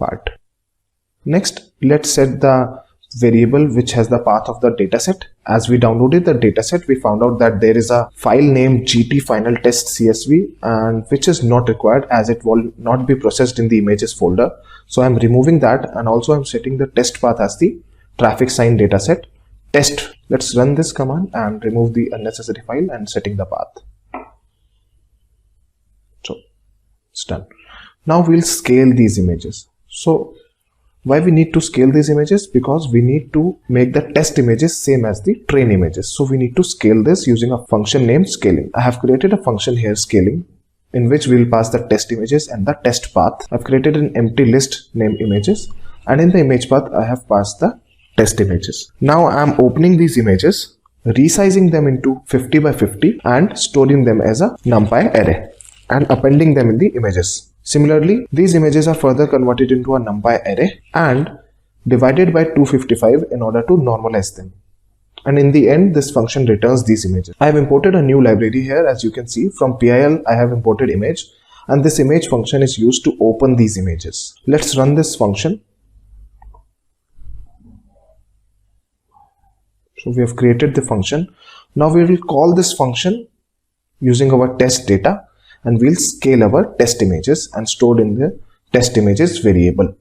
part. Next, let's set the variable which has the path of the dataset. As we downloaded the dataset, we found out that there is a file named gt-final-test-csv and which is not required as it will not be processed in the images folder. So I'm removing that, and also I'm setting the test path as the traffic sign dataset test. Let's run this command and remove the unnecessary file and setting the path. So it's done. Now we'll scale these images. So why we need to scale these images? Because we need to make the test images same as the train images. So we need to scale this using a function named scaling. I have created a function here, scaling, in which we will pass the test images and the test path. I've created an empty list named images, and in the image path I have passed the test images. Now I'm opening these images, resizing them into 50 by 50 and storing them as a NumPy array and appending them in the images. Similarly, these images are further converted into a NumPy array and divided by 255 in order to normalize them. And in the end, this function returns these images. I have imported a new library here. As you can see, from PIL I have imported image, and this image function is used to open these images. Let's run this function. So we have created the function. Now we will call this function using our test data, and we'll scale our test images and stored in the test images variable.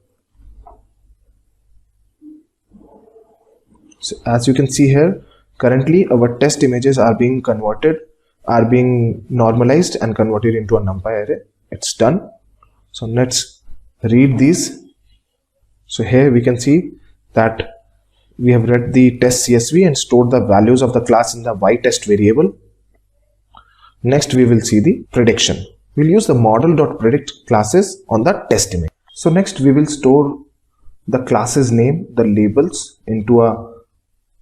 So as you can see here, currently our test images are being normalized and converted into a NumPy array. It's done. So let's read these. So here we can see that we have read the test CSV and stored the values of the class in the yTest variable. Next, we will see the prediction. We'll use the model.predict classes on the test image. So next, we will store the class's name, the labels, into a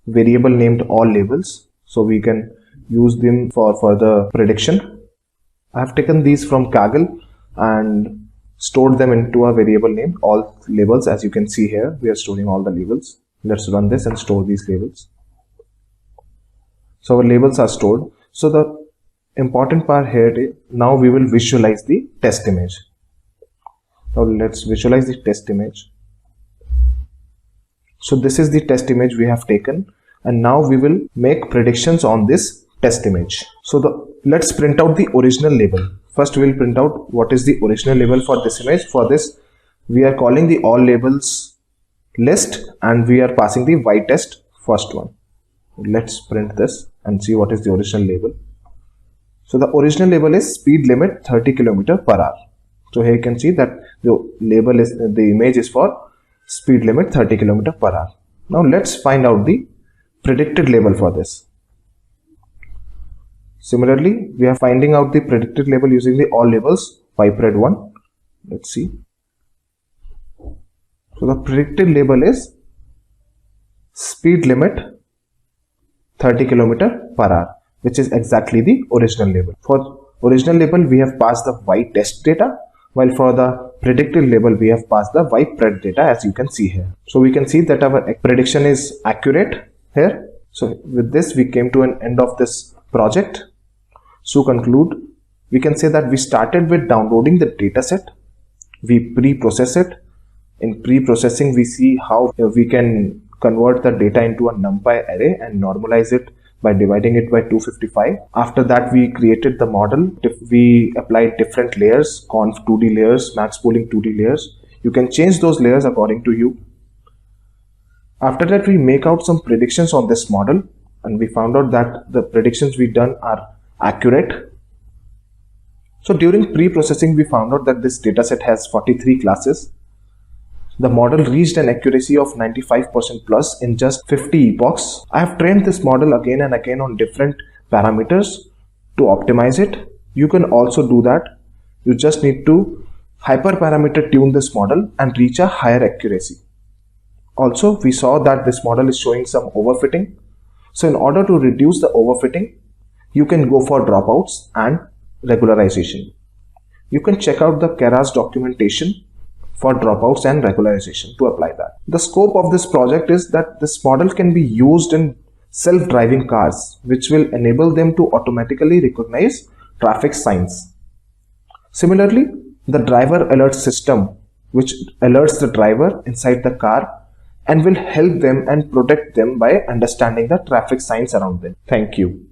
variable named all labels, so we can use them for further prediction. I have taken these from Kaggle and stored them into a variable named all labels. As you can see here, we are storing all the labels. Let's run this and store these labels. So our labels are stored. So the important part here is now we will visualize the test image. Now let's visualize the test image. So this is the test image we have taken, and now we will make predictions on this test image. So let's print out the original label. First we will print out what is the original label for this image. For this we are calling the all labels list and we are passing the yTest first one. Let's print this and see what is the original label. So the original label is speed limit 30 km/h. So here you can see that the label is, the image is for speed limit 30 km/h. Now let's find out the predicted label for this. Similarly, we are finding out the predicted label using the all labels ypred1. Let's see. So the predicted label is speed limit 30 km/h, which is exactly the original label. For original label, we have passed the yTest data, while for the predicted label, we have passed the ypred data, as you can see here. So we can see that our prediction is accurate here. So with this, we came to an end of this project. To conclude, we can say that we started with downloading the dataset. We pre-process it. In pre-processing, we see how we can convert the data into a NumPy array and normalize it by dividing it by 255. After that, we created the model. We applied different layers, conv 2D layers, max pooling 2D layers. You can change those layers according to you. After that, we make out some predictions on this model, and we found out that the predictions we done are accurate. So during pre-processing, we found out that this dataset has 43 classes. The model reached an accuracy of 95% plus in just 50 epochs. I have trained this model again and again on different parameters to optimize it. You can also do that. You just need to hyperparameter tune this model and reach a higher accuracy. Also, we saw that this model is showing some overfitting. So in order to reduce the overfitting, you can go for dropouts and regularization. You can check out the Keras documentation for dropouts and regularization to apply that. The scope of this project is that this model can be used in self-driving cars, which will enable them to automatically recognize traffic signs. Similarly, the driver alert system which alerts the driver inside the car and will help them and protect them by understanding the traffic signs around them. Thank you.